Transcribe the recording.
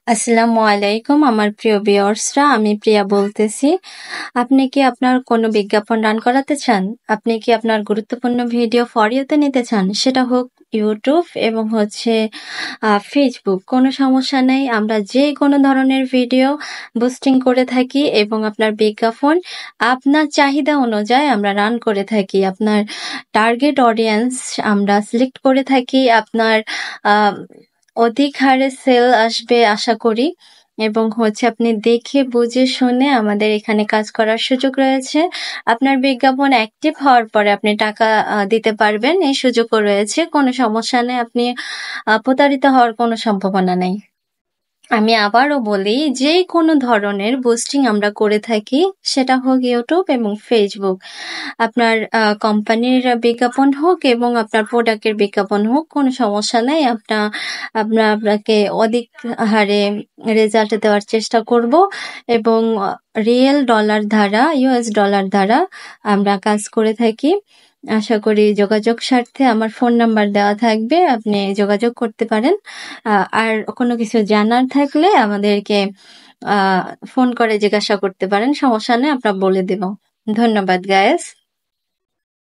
আসসালামু আলাইকুম আমার প্রিয় ভিউয়ার্সরা, আমি প্রিয়া বলতেছি। আপনি কি আপনার কোনো বিজ্ঞাপন রান করাতে চান? আপনি কি আপনার গুরুত্বপূর্ণ ভিডিও ফর ইউতে নিতে চান? সেটা হোক ইউটিউব এবং ফেসবুক, কোনো সমস্যা নেই। আমরা যে কোনো ধরনের ভিডিও বুস্টিং করে থাকি এবং আপনার বিজ্ঞাপন আপনার চাহিদা অনুযায়ী আমরা রান করে থাকি। আপনার টার্গেট অডিয়েন্স আমরা সিলেক্ট করে থাকি। আপনার আ অধিক হারে সেল আসবে আশা করি এবং আপনি দেখে বুঝে শুনে আমাদের এখানে কাজ করার সুযোগ রয়েছে। আপনার বিজ্ঞাপন অ্যাক্টিভ হওয়ার পরে আপনি টাকা দিতে পারবেন, এই সুযোগও রয়েছে। কোনো সমস্যা নেই, আপনি প্রতারিত হওয়ার কোনো সম্ভাবনা নেই। আমি আবারও বলি, যে কোনো ধরনের বুস্টিং আমরা করে থাকি, সেটা হোক ইউটিউব এবং ফেসবুক। আপনার কোম্পানির বিজ্ঞাপন হোক এবং আপনার প্রোডাক্টের বিজ্ঞাপন হোক, কোনো সমস্যা নাই। আপনাকে অধিক হারে রেজাল্ট দেওয়ার চেষ্টা করব এবং রিয়েল ডলার দ্বারা, ইউএস ডলার দ্বারা আমরা কাজ করে থাকি। আশা করি যোগাযোগ স্বার্থে আমার ফোন নাম্বার দেওয়া থাকবে, আপনি যোগাযোগ করতে পারেন। আর কোনো কিছু জানার থাকলে আমাদেরকে ফোন করে জিজ্ঞাসা করতে পারেন, সমস্যা নেই, আমরা বলে দেব। ধন্যবাদ গায়েস।